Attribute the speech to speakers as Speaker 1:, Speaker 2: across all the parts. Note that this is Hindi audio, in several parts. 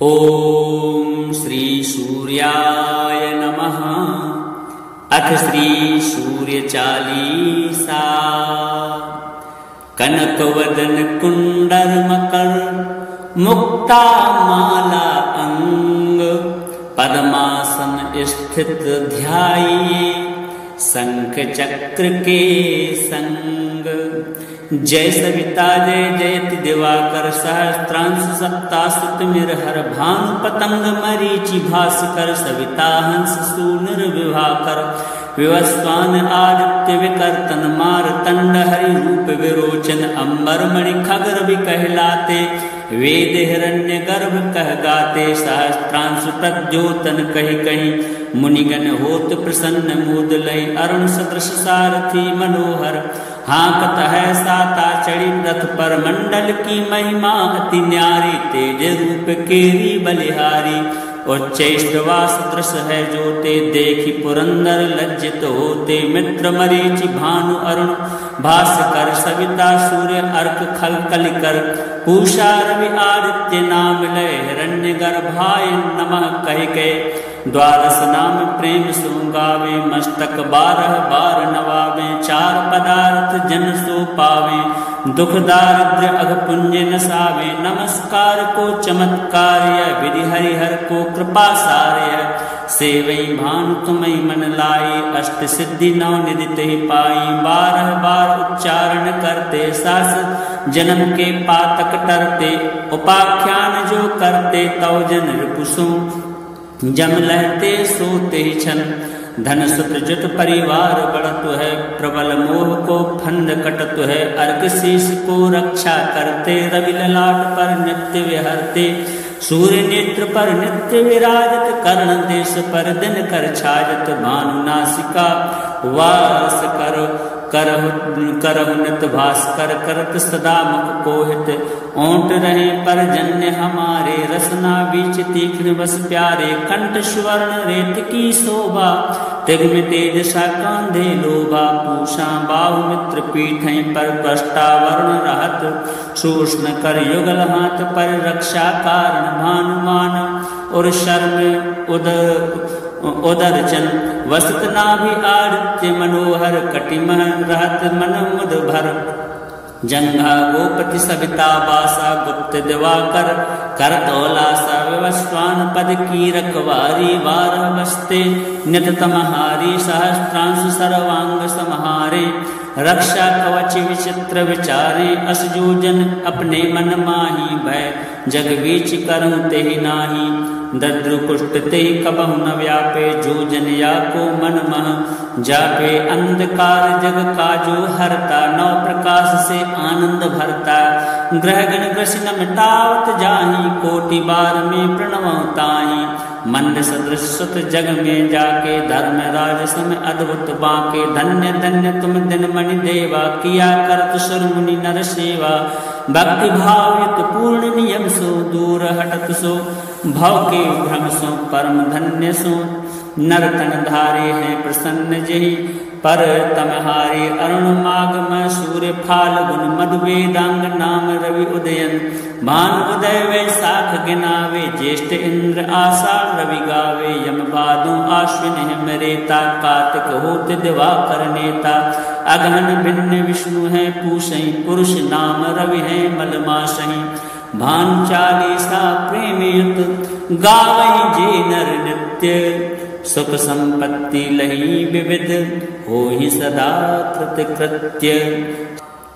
Speaker 1: ओम श्री सूर्याय नमः। अथ श्री सूर्य चालीसा। कनक वदन कुंडल मकर मुक्ता माला अंग, पद्मासन स्थित ध्याये शंख चक्र के संग। जय सविता जय जयति दिवाकर सहस्त्रांश सप्ताश्रुतमिर हर भानु पतंग मरीचि भास्कर। सविता हंस सूनुर विभाकर विवस्वान आदित्य विकर्तन मारतंड हरि रूप विरोचन। अंबर मणि खगर भी कहलाते वेद हिरण्य गर्भ कह गाते। सहस्त्रांश प्रद्योतन कही कही मुनिगण होत प्रसन्न मोद लय। अरुण सदृश सारथी मनोहर हाँकत है साता चढ़ी रथ पर। मंडल की महिमा अति न्यारी तेज रूप केरी बलिहारी। उच्च श्रवा सदृश है जोते देखी पुरंदर लज्जित होते। मित्र मरीचि भानु अरुण भास्कर सविता सूर्य अर्क खल कलिकर। पूषा रवि आदित्य नाम लय हिरण्य गर्भाय नमः कह के। द्वादश नाम प्रेम सो गावे मस्तक 12 बार नवावे। चार पदार्थ जन सो पावे दुख दारिद्र अघ पुण्य नसावे। नमस्कार को चमत्कार्य विधि हरिहर को कृपा सार्य। सेवई भानु तुम्हें मन लाई अष्ट सिद्धि नौ निधि ते पाई। 12 बार उच्चारण करते सास जन्म के पातक टरते। उपाख्यान जो करते तौ जन रिपुसु जम लहते सोते छन। धन सुत जुत परिवार बढ़त है प्रबल मोह को फंद कटत है। अर्क शीश को रक्षा करते रवि ललाट पर नित्य विहरते। सूर्य नेत्र पर नित्य विराजत कर्ण देश पर दिन कर छाजत। भानु नासिका वास करहु नित भास्कर करत सदा मुख कोहित। ओंट रहे पर जन्य हमारे रसना बीच तीक्ष्ण बस प्यारे। कंठ स्वर्ण रेत की शोभा तिग्म तेज सा कांधे लोभा। पूषा बाहु मित्र पीठें पर पष्टावर्ण रहत। शोषण कर युगल हाथ पर रक्षा कारण। भानुमान और शर्म उदरचन वसत नाभि आदित्य मनोहर। कटिमन रहत मन मुद भर। जंघा गोपति सविता बासा गुप्त दिवाकर। करतौलासा विवस्वान पद की रखवारी। 12 बसते नित तमहारी सहस्त्रांश सर्वांग समहारे। रक्षा कवच विचित्र विचारे असजोजन अपने मन माही। भय जग बीच करूं तेहि नाही दद्रु कुष्ठ तेहि कबहु न व्यापे। जो जन या को मन मह जापे अंधकार जग काजो हरता। 9 प्रकाश से आनंद भरता। ग्रह गण ग्रस न मिटावत जाहि कोटि बार में प्रणवताहि। मंद सदृश सुत जग में जाके धर्म राज सम अद्भुत बाके। धन्य धन्य तुम दिन मणि देवा किया करत सुर मुनि नर सेवा। भक्ति भाव युत पूर्ण नियम सो दूर हटत सो। भव के भ्रम सो परम धन्य सो। नर तन धारे हैं प्रसन्न जहि पर तमहारे। अरुण मागम सूर्य फाल्गुन मधु वेदांग नाम रवि उदयन। भान उदय वैसाख गिनावे ज्येष्ठ इंद्र आषाढ़ रवि गावे। यम भादु आश्विन हिम रेता कार्तिक होत दिवाकर नेता। अगहन भिन्न विष्णु है पूषई पुरुष नाम रवि है मलमासहि। भानु चालीसा प्रेम युत गावहि जे नर नित्य। सुख संपत्ति लही विविध होहि सदा कृत कृत्य।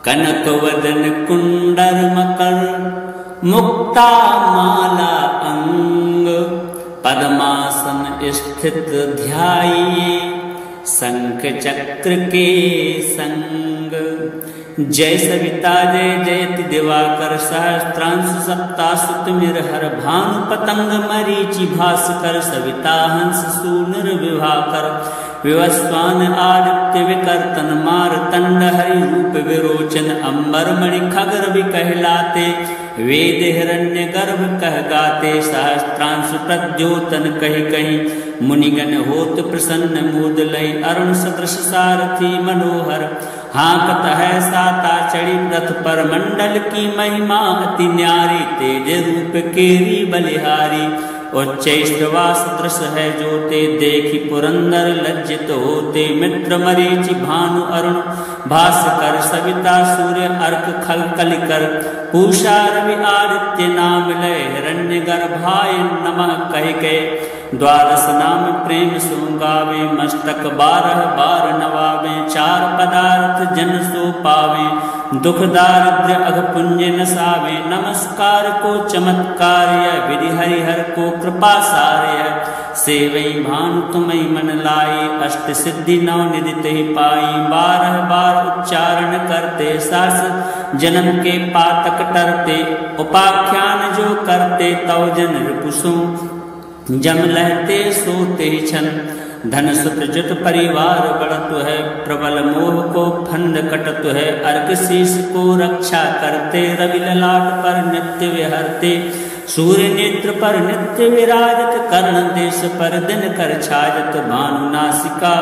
Speaker 1: कनक वदन कुंडल मकर मुक्ता माला अंग, पद्मासन स्थित ध्याये शंख चक्र के संग। जय सविता जय जयति दिवाकर सहस्त्रांश सप्ताश्रुतमिर हर भानु पतंग मरीचि भास्कर। सविता हंस सूनुर विभाकर विवस्वान आदित्य विकर्तन मारतंड हरि रूप विरोचन। अंबर मणि खगर भी कहलाते वेद हिरण्य गर्भ कह गाते। सहस्त्रांश प्रद्योतन कही कही मुनिगण होत प्रसन्न मोद लय। अरुण सदृश सारथी मनोहर हाँकत है साता चढ़ी रथ पर मंडल की महिमा अति न्यारी, तेज रूप केरी बलिहारी। उच्चैश्रवास दृश्य है जोते, देखी पुरंदर लज्जित होते। मित्र मरीचि भानु अरुण भास्कर, सविता सूर्य अर्क खल कलिकर। पूषा रवि आदित्य नाम लय, हिरण्य गर्भाय नमः कह के। द्वादश नाम प्रेम सो गावे, मस्तक 12 बार नवावे। चार पदार्थ जन सो पावे, दुख दारिद्र्य अघ पुण्य नसावे। नमस्कार को चमत्कार्य, विधि हरिहर को कृपा सार्य। सेवई भानु तुम्हें मन लाई, अष्ट सिद्धि नौ निधि ते पाई। 12 बार उच्चारण करते, सास जन्म के पातक टरते। उपाख्यान जो करते, तव जन रिपुसु जम लहते सोते छन। धन सुत जुत परिवार बढ़त है, प्रबल मोह को फंद कटत है। अर्क शीश को रक्षा करते, रवि ललाट पर नित्य विहरते। सूर्य नेत्र पर नित्य विराजत, कर्ण देश पर दिन कर छाजत। भानु नासिका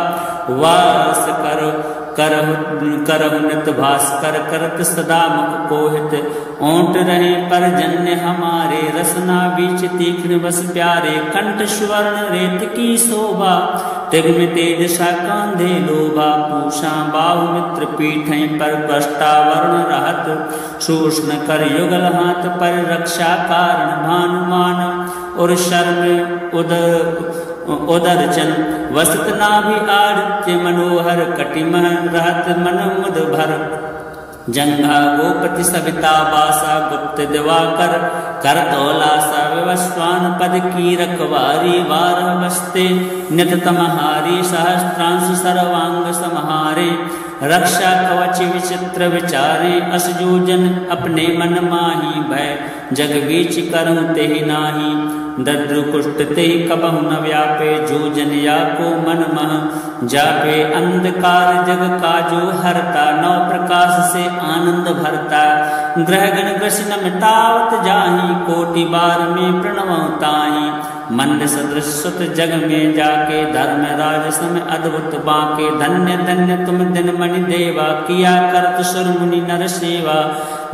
Speaker 1: वास करहु नित भास्कर, करत सदा मुख कोहित। ओंट रहे परजन्य हमारे, रसना बीच तीक्ष्ण बस प्यारे। कंठ स्वर्ण रेत की शोभा, तिग्म तेज सा कांधे लोभा। पूषा बाहु मित्र पीठें पर, वर्ण रहत शोषण कर। युगल हाथ पर रक्षा कारण, भानुमान और शर्म उदरचन। वसत नाभि आदित्य मनोहर, कटिमह रहत मन मुद भर। जंघा गोपति सविता बासा, गुप्त दिवाकर करतौलासा। विवस्वान पद की रखवारी, 12 बसते नित तमहारी। सहस्त्रांश सर्वांग समहारे, रक्षा कवच विचित्र विचारे। असजोजन अपने मन माही, भय जग बीच करूं तेहि नाही। दद्रु कुष्ठ ते कबहु न व्यापे, जो जन या को मन मह जापे। अंधकार जग का जो हरता, 9 प्रकाश से आनंद भरता। ग्रहगण ग्रसन मिटावत जाहि, कोटि बार में प्रणवताहि। मंद सदृश सुत जग में जाके, धर्म राज सम अद्भुत बाके। धन्य धन्य तुम दिन मणि देवा, किया करत सुर मुनि नर सेवा।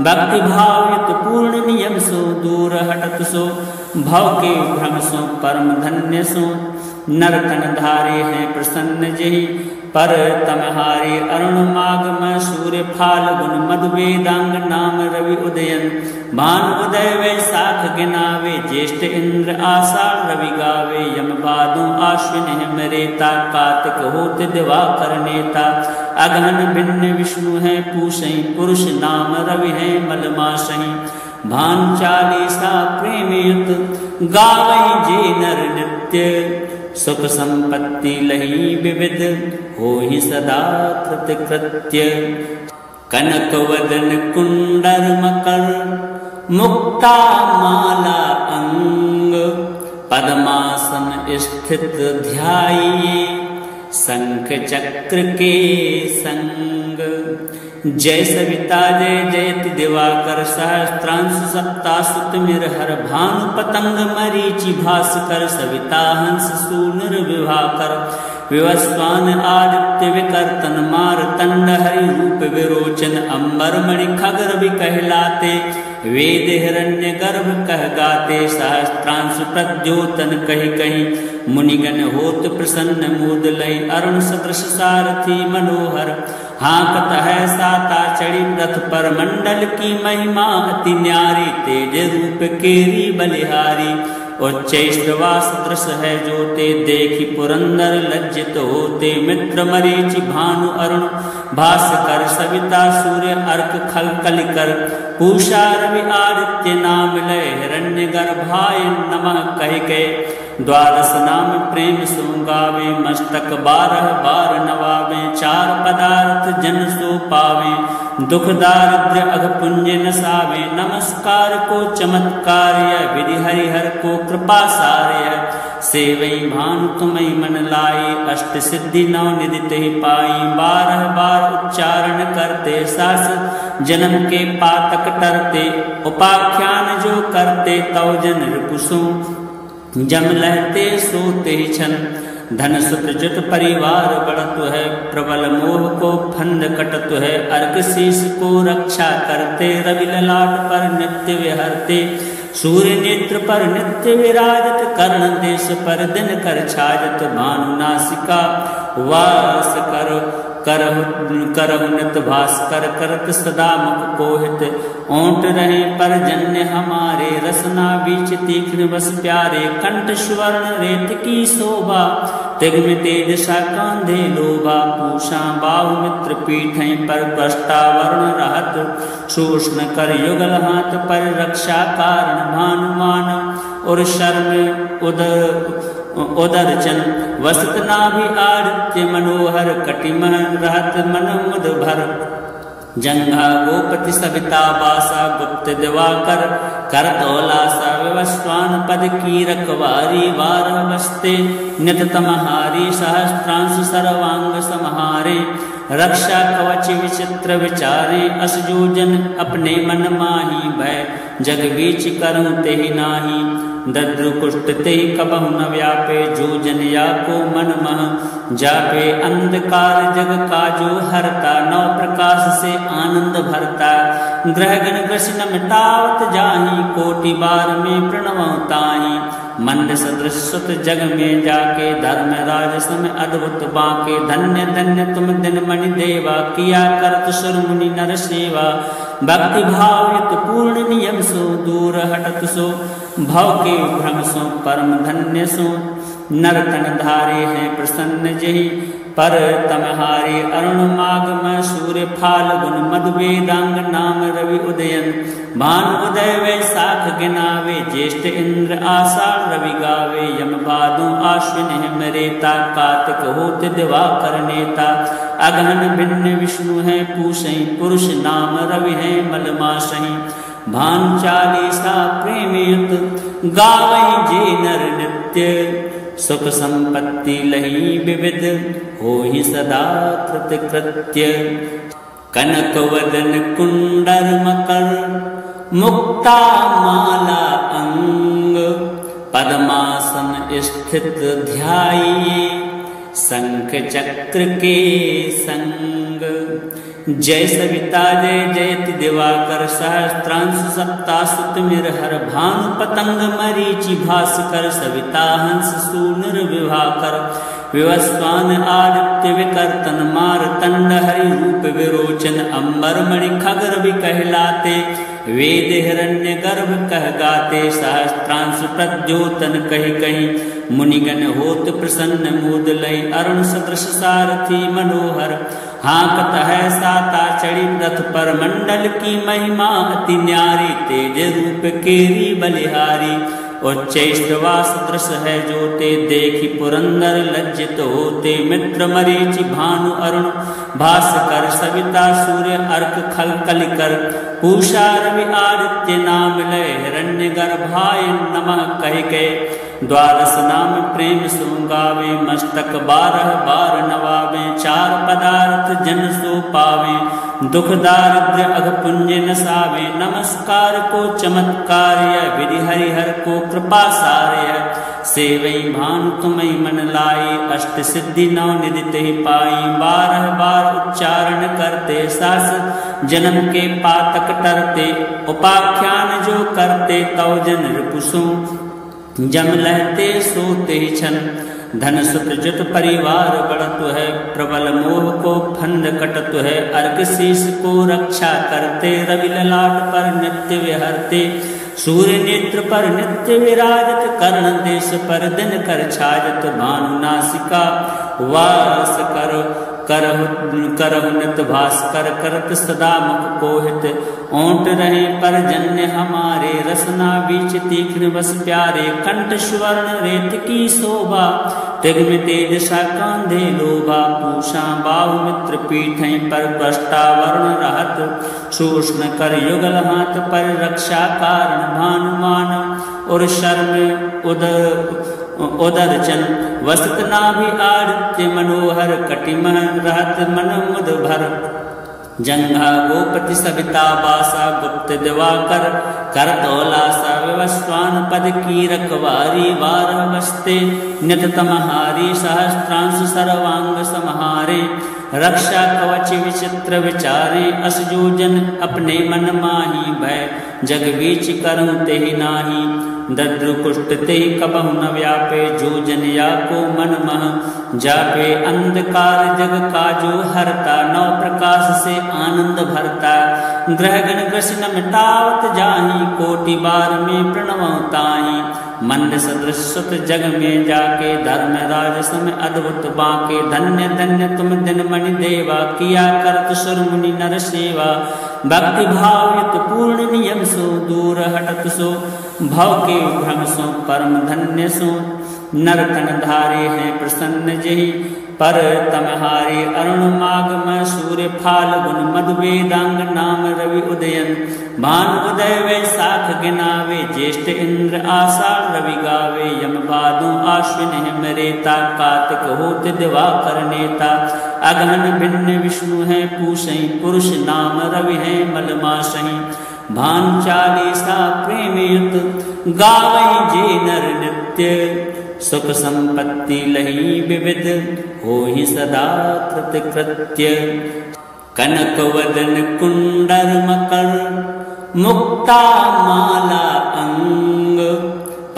Speaker 1: भक्ति भावित पूर्ण नियम सो, दूर हटत सो भव के भ्रम सो। परम धन्य सो नर तन धारे हैं प्रसन्न जहि, पर तमहारी। अरुण मागम सूर्य फाल्गुन, मधु वेदांग नाम रवि उदयन। भानु उदय वैसाख गिनावे, ज्येष्ठ इंद्र आषाढ़ रवि गावे। यम भादो आश्विन हिम रेता, कार्तिक होत दिवाकर नेता। अगहन भिन्न विष्णु है पूषै, पुरुष नाम रवि है मलमासहि। भानु चालीसा प्रेमयुत, गावै जे नर नित्य। सुख संपत्ति लही विविध, होहि सदा कृतकृत्य। कनक वदन कुंडल मकर, मुक्ता माला अंग। पद्मासन स्थित ध्याये, शंख चक्र के संग। जय सविता जय जयति दिवाकर, सहस्त्रांश सप्तासुत मिरहर। भानु पतंग मरीचि भास्कर, सविता हंस सूनर विभाकर। विवस्वान आदित्य विकर्तन, मारतंड हरि रूप विरोचन। अंबर मणि खगर भी कहलाते, वेद हिरण्य गर्भ कह गाते। सहस्त्रांश प्रद्योतन कही कही, मुनिगण होत प्रसन्न मोद लय। अरुण सदृश सारथी मनोहर, हाँकत है साता चढ़ी रथ पर। मंडल की महिमा अति न्यारी, तेज रूप केरी बलिहारी। उच्चैश्रवास दृश्य है जोते, देखी पुरंदर लज्जित होते। मित्र मरीचि भानु अरुण भास्कर, सविता सूर्य अर्क खल कलिकर। पूषा रवि आदित्य नाम लय, हिरण्य गर्भाय नमः कह के। द्वादश नाम प्रेम सो गावे, मस्तक 12 बार नवावे। चार पदार्थ जन सो पावे, दुख दारिद्र्य अघ पुण्य नसावे। नमस्कार को चमत्कार्य, विधि हरिहर को कृपा सार्य। सेवई भानु तुम्हें मन लाई, अष्ट सिद्धि 9 निधि ते पाई। 12 बार उच्चारण करते, सास जन्म के पातक टरते। उपाख्यान जो करते, तव जन रिपुसु जम लहते सोते छन। धन सुत जुत परिवार बढ़त है, प्रबल मोह को फंद कटत है। अर्क शीस को रक्षा करते, रवि ललाट पर नित्य विहरते। सूर्य नेत्र पर नित्य विराजत, कर्ण देश पर दिन कर छाजत। भानु नासिका वास करहु नित भास्कर, करत सदा मुख कोहित। ओंठ रहे पर जन्य हमारे, रसना बीच तीक्ष्ण बस प्यारे। कंठ स्वर्ण रेत की शोभा, तिग्म तेज सा कांधे लोभा। पूषा बाहु मित्र पीठें पर, प्रष्टावरण रहत। शोषण कर युगल हाथ पर, रक्षा कारण भानुमान। और शर्म उदरचन वसत नाभि आदित्य मनोहर। कटिमन रहत मन मुद भर, जंघा गोपति सविता बासा। गुप्त दिवाकर कर तौलासा, विवस्वान पद की रखवारी। बारह बसते नित तमहारी, सहस्त्रांश सर्वांग समहारे। रक्षा कवच विचित्र विचारे, असजोजन अपने मन माही। भय जग बीच करूं तेहि नाही, दद्रु कुष्ठ तेहि कबहु न व्यापे। जो जन या को मन मह जापे, अंधकार जग काजो हरता। नौ प्रकाश से आनंद भरता, ग्रहगण ग्रसिन मिटावत जाहि। कोटि बार में प्रणवं ताहि, मंद सदृश सुत जग में जाके। धर्म राज सम अद्भुत बाके, धन्य धन्य तुम दिन मणि देवा। किया करत सुर मुनि नर सेवा, भक्ति भाव युत पूर्ण नियम सो। दूर हटत सो भव के भ्रम सो, परम धन्य सो। नर तन धारे हैं प्रसन्न जहि, पर तमहारे। अरुण मागम सूर्य फाल्गुन, मधु वेदांग नाम रवि उदयन। भानु उदय वैसाख गिनावे, ज्येष्ठ इंद्र आषाढ़ रवि गावे। यम भादो आश्विन हिम रेता, कार्तिक होत दिवाकर नेता। अगहन भिन्न विष्णु है पूषै, पुरुष नाम रवि है मलमासहि। भानु चालीसा प्रेम युत, गावै जे नर नित्य। सुख संपत्ति लही विविध, होहि सदा कृतकृत्य। कनक वदन कुंडल मकर, मुक्ता माला अंग। पद्मासन स्थित ध्याये, शंख चक्र के संग। जय सविता जय जयति दिवाकर, सहस्त्रांश सप्तासुत मिरहर। भानु पतंग मरीचि भास्कर, सविता हंस सूनुर विभाकर। विवस्वान आदित्य विकर्तन, मारतंड हरि रूप विरोचन। अंबर मणि खगर भी कहलाते, वेद हिरण्य गर्भ कह गाते। सहस्त्रांश प्रद्योतन कहि कहि, मुनिगण होत प्रसन्न मोद लई। अरुण सदृश सारथी मनोहर, हाँकत है साता चढ़ी रथ पर। मंडल की महिमा अति न्यारी, तेज रूप केरी बलिहारी। उच्चैश्रवा सदृश है जोते, देखी पुरंदर लज्जित होते। मित्र मरीचि भानु अरुण भास्कर, सविता सूर्य अर्क खल कलिकर। पूषा रवि आदित्य नाम लय, हिरण्य गर्भाय नमः कहि के। द्वादश नाम प्रेम सो गावे, मस्तक 12 बार नवावे। चार पदार्थ जन सो पावे, दुख दारिद्र्य अघ पुण्य नसावे। नमस्कार को चमत्कार्य, विधि हरिहर को कृपा सार्य। सेवई भानु तुम्हें मन लाई, अष्ट सिद्धि नौ निधि तेहि पाई। 12 बार उच्चारण करते, सास जन्म के पातक टरते। उपाख्यान जो करते, तव जन रिपुसो जम लहते सोते छन। धन सुत जुत परिवार बढ़त है, प्रबल मोह को फंद कटत है। अर्क शीस को रक्षा करते, रवि ललाट पर नित्य विहरते। सूर्य नेत्र पर नित्य विराजत, कर्ण देश पर दिन कर छाजत। भानु नासिका वास करहु नित भास्कर, करत सदा मुख कोहित। ओंठ रहे पर जन्य हमारे, रसना बीच तीक्ष्ण बस प्यारे। कंठ स्वर्ण रेत की शोभा, तिग्म तेज सा कांधे लोभा। पूषा बाहु मित्र पीठें पर, प्रष्टावरण रहत। शोषण कर युगल हाथ पर, रक्षा कारण भानुमान। और शर्म उदरचन वसत नाभि आदित्य मनोहर। कटिमन रहत मन मुद भर, जंघा गोपति सविता बासा गुप्त दिवाकर कर तौलासा विवस्वान पद की रखवारी बारह बस्ते नित तमहारी सहस्त्रांश सर्वांग समहारे रक्षा कवच विचित्र विचारे असजोजन अपने मन माही भय जग बीच करूं तेहि नाही दद्रु कुष्ठ ते कबहु न व्यापे जो जन या को मन मह जापे अंधकार जग काजो हरता नौ प्रकाश से आनंद भरता ग्रहगण ग्रसन मिटावत जाहि कोटि बार में प्रणवताहि मंद सदृश सुत जग में जाके धर्म राज समय अद्भुत बाके धन्य धन्य तुम दिन मणि देवा किया करत सुर मुनि नर सेवा भक्ति भाव युत पूर्ण नियम सो दूर हटत सो भव के भ्रम सो परम धन्य सो नर तन धारे हैं प्रसन्न जहि पर तमहारे अरुण मागम सूर्य फाल्गुन मधु वेदांग नाम रवि उदयन भान उदय वैसाख गिनावे ज्येष्ठ इंद्र आषाढ़ रवि गावे यम भादो आश्विन हिमरेता कार्तिक होत दिवाकर नेता अगहन भिन्न विष्णु है पूषई पुरुष नाम रवि है मलमासई भान चालीसा प्रेमयुत गावै जे नर नित्य सुख संपत्ति लही विविध हो ही सदा कृतकृत्य कनक वदन कुंडल मकर मुक्ता माला अंग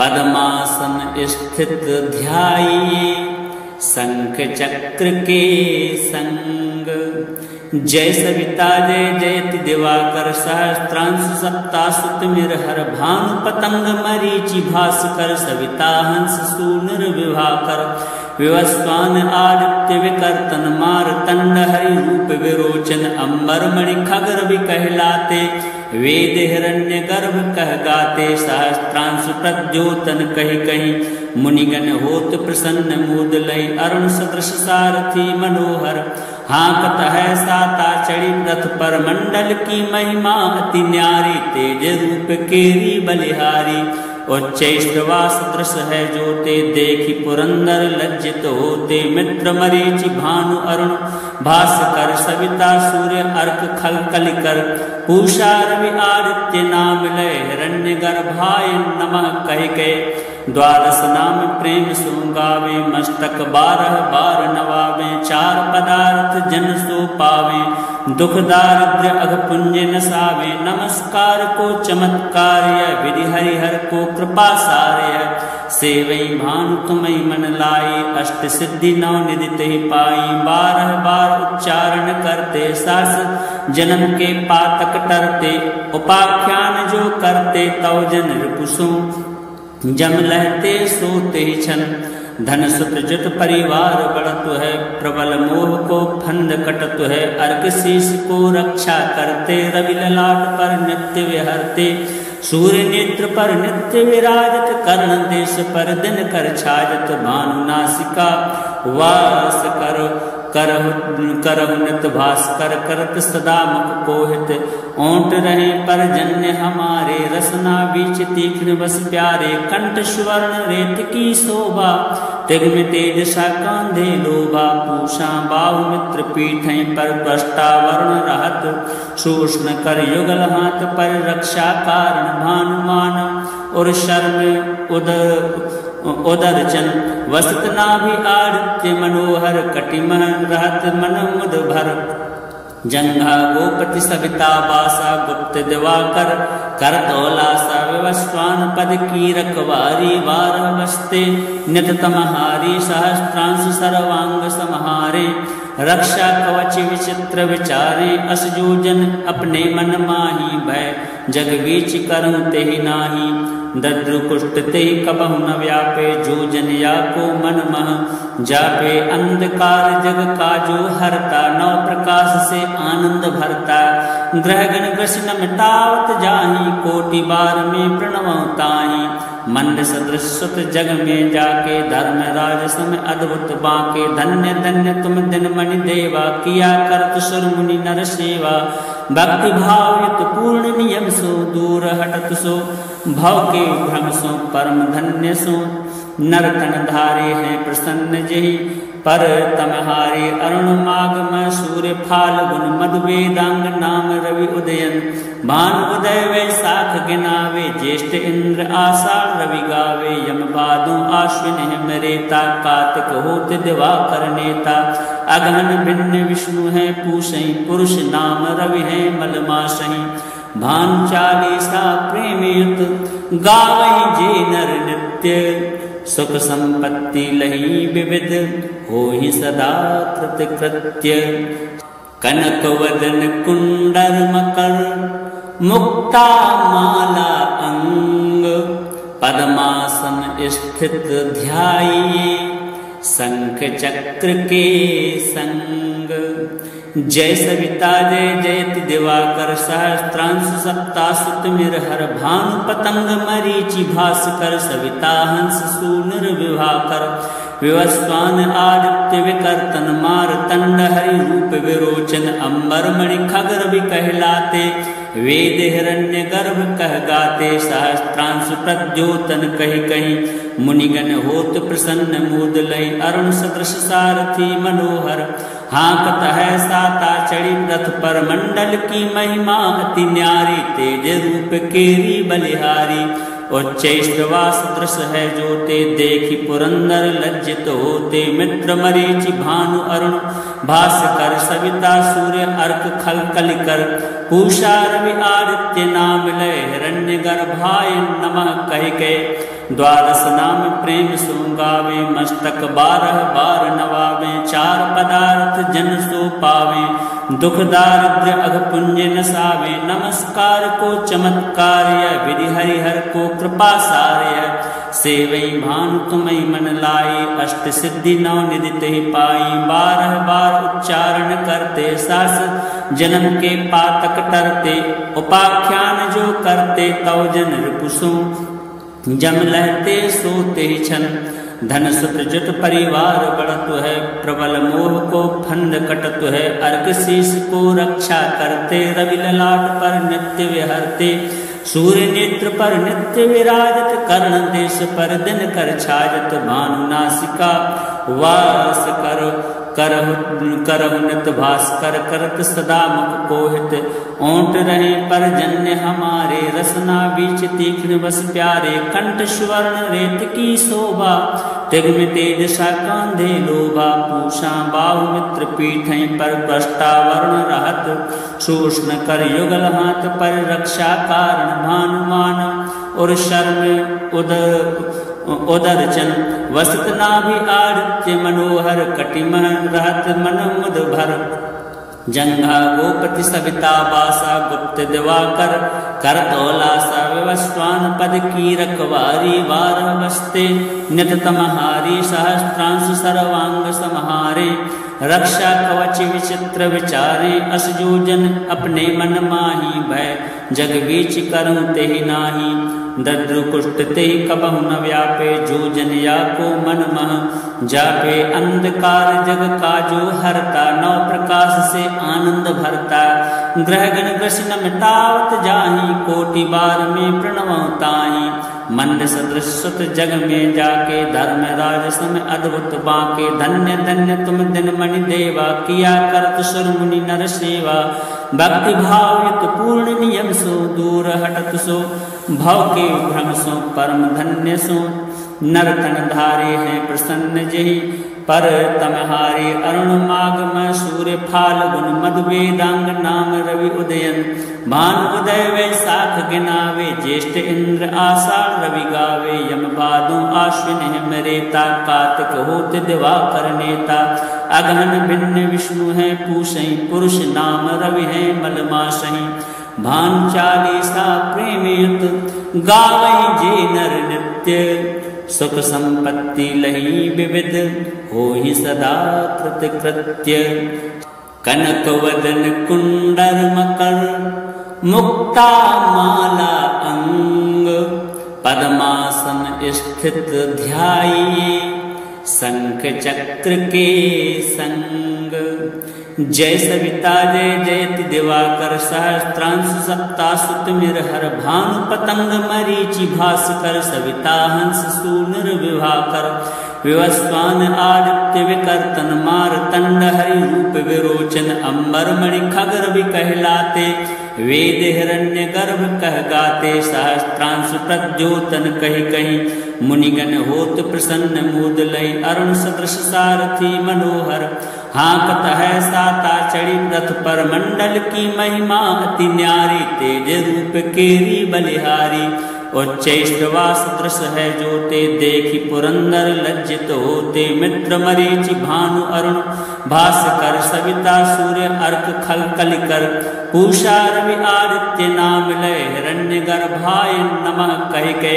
Speaker 1: पद्मासन स्थित ध्याये शंख चक्र के संग जय सविता जय जयति दिवाकर सहस्त्रांश सप्तासुत मिरहर भानु पतंग मरीचि भास्कर सविता हंस सूनुर विभाकर विवस्वान आदित्य विकर्तन मारतंड हरि रूप विरोचन अंबर मणि खगर भी कहलाते वेद हिरण्य गर्भ कह गाते सहस्त्रांश प्रद्योतन कही कही मुनिगण होत प्रसन्न मूद लई अरुण सदृश सारथी मनोहर हाँकत है साता चढ़ी रथ पर मंडल की महिमा अति न्यारी तेज रूप केरी बलिहारी उच्च श्रवास दृश है जोते देखी पुरंदर लज्जित होते मित्र मरीचि भानु अरुण भास्कर सविता सूर्य अर्क खल कलिकर पूषा रवि आदित्य नाम लय हिरण्य गर्भाय नमः कह के द्वादश नाम प्रेम सो गावे मस्तक बारह बार नवावे चार पदार्थ जन सो पावे दुख दारिद्र अघ पुण्य नसावे नमस्कार को चमत्कार्य विधि हरिहर को कृपा सार्य सेवई भानु तुम्हें मन लाई अष्ट सिद्धि नौ निधि ते पाई बारह बार उच्चारण करते सास जन्म के पातक टरते उपाख्यान जो करते तव जन रिपुसु जम लहते सोते छन धन सुत जुत परिवार बढ़त है प्रबल मोह को फंद कटत है अर्क शीश को रक्षा करते रवि ललाट पर नित्य विहरते सूर्य नेत्र पर नित्य विराजत कर्ण देश पर दिन कर छाजत भानु नासिका वास करहु नित भास्कर करत सदा मुख कोहित ओंट रहे पर जन्य हमारे रसना बीच तीक्ष्ण बस प्यारे कंठ स्वर्ण रेत की शोभा तिग्म तेज सा कांधे लोभा पूषा बाहु मित्र पीठ पर वर्ण रहत सूक्ष्म कर युगल हाथ पर रक्षा कारण भानुमान और शर्म उदरचन वसत नाभि आदित्य मनोहर कटिमन रहत मन मुद भर जंघा गोपति सविता बासा गुप्त दिवाकर कर तौलासा विवस्वान पद की रखवारी बारह बस्ते नित तमहारी सहस्त्रांश सर्वांग समहारे रक्षा कवच विचित्र विचारे असजोजन अपने मन माही भय जग बीच करूं तेहि नाही दद्रु कुष्ठ ते कबहु न व्यापे जो जन या को मन मह जापे अंधकार जग काजो हरता नौ प्रकाश से आनंद भरता ग्रहगण ग्रसन मिटावत जाहि कोटि बार में प्रणवताहि मंद सदृश सुत जग में जाके धर्म राज समय अद्भुत बाके धन्य धन्य तुम दिन मणि देवा किया करत सुर मुनि नर सेवा भक्ति भाव युत पूर्ण नियम सो दूर हटत सो भव के भ्रम सो परम धन्य सो नर तन धारे हैं प्रसन्न जहि पर तमहारे अरुण माग में सूर्य फाल्गुन मधु वेदांग नाम रवि उदयन भान उदय वैशाख गिनावे ज्येष्ठ इंद्र आषाढ़ रवि गावे यम भादो आश्विन हिम रेता कार्तिक होत दिवाकर नेता अगहन भिन्न विष्णु है पूषई पुरुष नाम रवि है मलमासही भान चालीसा प्रेमयुत गावहि जे नर नित्य सुख संपत्ति लही विविध होहि सदा कृतकृत्य कनक वदन कुंडल मकर मुक्ता माला अंग पद्मासन स्थित ध्याये शंख चक्र के संग जय सविता जय जयति दिवाकर सहस्त्रांश सप्तासुत मिरहर भानु पतंग मरीचि भास्कर सविता हंस सूनर विभाकर विवस्वान आदित्य विकर्तन मारतंड हरि रूप विरोचन अंबर मणि खगर भी कहलाते वेद हिरण्य गर्भ कह गाते सहस्त्रांश प्रद्योतन कही कही मुनिगण होत प्रसन्न मोद लय अरुण सदृश सारथी मनोहर हाँकत है साता चढ़ी रथ पर मंडल की महिमा अति न्यारी तेज रूप केरी बलिहारी उच्चैश्रवा सदृश है जोते देखी पुरंदर लज्जित होते मित्र मरीचि भानु अरुण भास्कर सविता सूर्य अर्क खल कलिकर पूषा रवि आदित्य नाम लय हिरण्य गर्भाय नमः कह के द्वादश नाम प्रेम सो गावे मस्तक 12 बार नवावे चार पदार्थ जन सो पावे दुख दारिद्र अघ पुण्य नसावे नमस्कार को चमत्कार्य विधि हरिहर को कृपा सार्य सेवई भानु तुम्हें मन लाई अष्ट सिद्धि नौ निधि ही पाई 12 बार उच्चारण करते सास जन्म के पातक टरते उपाख्यान जो करते तव जन रिपुसु जम लहते सोते छन धन सुत जुट परिवार बढ़त है प्रबल मोह को फंद कटत है अर्क शीश को रक्षा करते रवि ललाट पर नित्य विहरते सूर्य नेत्र पर नित्य विराजत कर्ण देश पर दिन कर छाजत भानु नासिका वास करहु नित भास्कर करत सदा मुख कोहित ओंट रहे पर जन्य हमारे रसना बीच तीक्ष्ण बस प्यारे कंठ स्वर्ण रेत की शोभा तिग्म तेज सा कांधे लोभा पूषा बाहु मित्र पीठ पर प्रष्टावर्ण रहत शोषण कर युगल हाथ पर रक्षा कारण भानुमान और शर्म उदरचन वसत नाभि आदित्य मनोहर कटिमन रहत मन मुद भर जंघा गोपति सविता बासा गुप्त दिवाकर करतौलासा विवस्वान पद की रखवारी 12 बसते नित तमहारी सहस्त्रांश सर्वांग समहारे रक्षा कवच विचित्र विचारे असजोजन अपने मन माही भय जग बीच करूं तेहि नाही दद्रु कुष्ठ ते कबहु न व्यापे जो जन या को मन मह जापे अंधकार जग का जो हरता नौ प्रकाश से आनंद भरता ग्रहगण ग्रसन मिटावत जाहि कोटि बार में प्रणवताहि मंद सदृश सुत जग में जाके धर्म राज सम अद्भुत बाके धन्य धन्य तुम दिन मणि देवा किया करत सुर मुनि नर सेवा भक्ति भावित पूर्ण नियम सो दूर हटत सो भव के भ्रम सो परम धन्य सो नर तन धारे हैं प्रसन्न जहि पर तमहारे अरुण माग में सूर्य फाल्गुन मधु वेदांग नाम रवि उदयन भान उदय वैशाख गिनावे ज्येष्ठ इंद्र आषाढ़ रवि गावे यम भादो आश्विन हिम रेता कार्तिक होत दिवाकर नेता अगहन भिन्न विष्णु है पूषई पुरुष नाम रवि है मलमासही भान चालीसा प्रेमयुत गावहि जे नर नित्य सुख संपत्ति लही विविध होहि सदा कृतकृत्य कनक वदन कुंडल मकर मुक्ता माला अंग पद्मासन स्थित ध्याये शंख चक्र के संग जय सविता जय जयति दिवाकर सहस्त्रांश सप्तासुत मिरहर भानु पतंग मरीचि भास्कर सविता हंस सूनर विभाकर विवस्वान आदित्य विकर्तन मारतंड हरि रूप विरोचन अंबर मणि खगर भी कहलाते वेद हिरण्य गर्भ कह गाते सहस्त्रांश प्रद्योतन कही कही मुनिगण होत प्रसन्न मूद लय अरुण सदृश सारथी मनोहर हाँकत है साता चढ़ी रथ पर मंडल की महिमा अति न्यारी तेज रूप केरी बलिहारी उच्चैश्रवा सदृश है जोते देखी पुरंदर लज्जित होते मित्र मरीचि भानु अरुण भास्कर सविता सूर्य अर्क खल कलिकर पूषा रवि आदित्य नाम लय हिरण्य गर्भाय नमः कह के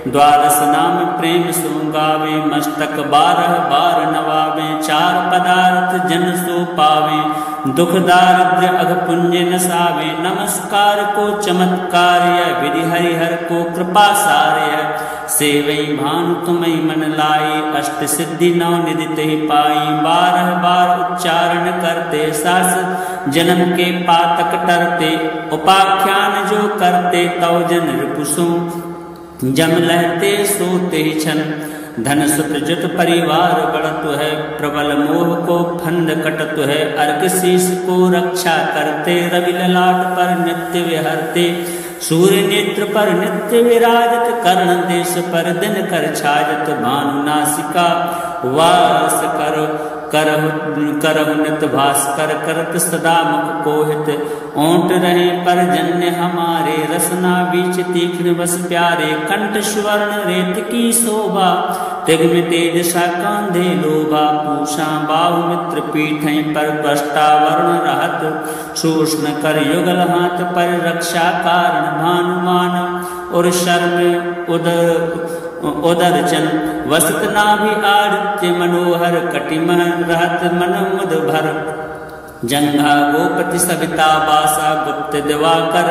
Speaker 1: द्वादश नाम प्रेम सो गावे मस्तक 12 बार नवावे 4 पदार्थ जन सो पावे दुख दारिद्र अघ पुण्य नसावे नमस्कार को चमत्कार्य विधि हरिहर को कृपा सार्य सेवई भानु तुम्हें मन लाई अष्ट सिद्धि नौ निधि ते पाई 12 बार उच्चारण करते सास जन्म के पातक टरते उपाख्यान जो करते तव जन रिपुसु जम लहते सोते छन धन सुत जुत परिवार बढ़त है प्रबल मोह को फंद कटत है अर्घ शीश को रक्षा करते रवि ललाट पर नित्य विहरते सूर्य नेत्र पर नित्य विराजत कर्ण देश पर दिन कर छाजत भानु नासिका वास करहु नित भास्कर करत सदा मुख कोहित ओंट रहे पर जन्य हमारे रसना बीच तीक्ष्ण बस प्यारे कंठ स्वर्ण रेत की शोभा तिग्म तेज सा कांधे लोभा पूषा बाहु मित्र पीठें पर प्रष्टा वर्ण रहत शोषण कर युगल हाथ पर रक्षा कारण भानुमान और शर्म उदर चन वसत नाभि आदित्य मनोहर कटिमह रहत मन मुद भर जंघा गोपति सविता बासा गुप्त दिवाकर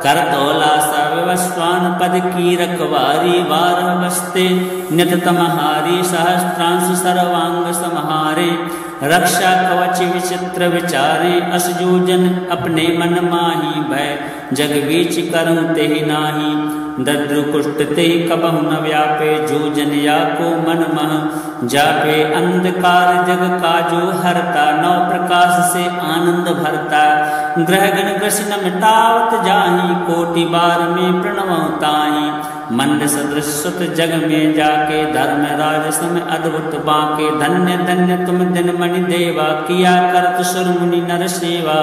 Speaker 1: करतौलासा विवस्वान पद की रखवारी 12 बसते नित तमहारी सहस्त्रांश सर्वांग समहारे रक्षा कवच विचित्र विचारे असजोजन अपने मन माही भय जग बीच करूं तेहि नाही दद्रु कुष्ट ते कबहु न व्यापे जो जन या को मन मह जापे अंधकार जग का जो हरता नौ प्रकाश से आनंद भरता ग्रह गण ग्रसन मिटावत जाही कोटि बार में प्रणवताही मंद सदृश सुत जग में जाके धर्म राज सम अद्भुत बाके धन्य धन्य तुम दिन मणि देवा किया करत सुर मुनि नर सेवा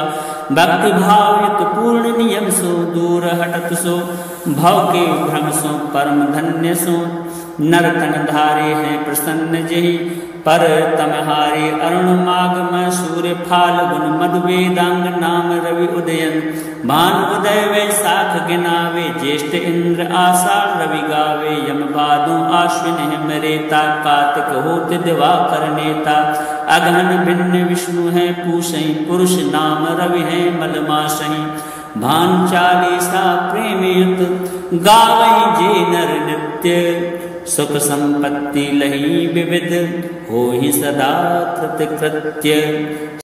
Speaker 1: भक्ति भाव युत पूर्ण नियम सो दूर हटत सो भव के भ्रम सो परम धन्य सो नर तन धारे हैं प्रसन्न जही पर तमहारे अरुण मागम सूर्य फाल्गुन मधु वेदांग नाम रवि उदयन भान उदय वैसाख गिनावे ज्येष्ठ इंद्र आषाढ़ रवि गावे यम भादो आश्विन हिम रेता कार्तिक होत दिवाकर नेता अगहन भिन्न विष्णु है पूषई पुरुष नाम रवि है मलमासही भान 40 प्रेम युत गावई जे नर नित्य सुख संपत्ति लही विविध हो ही सदा कृत कृत्य।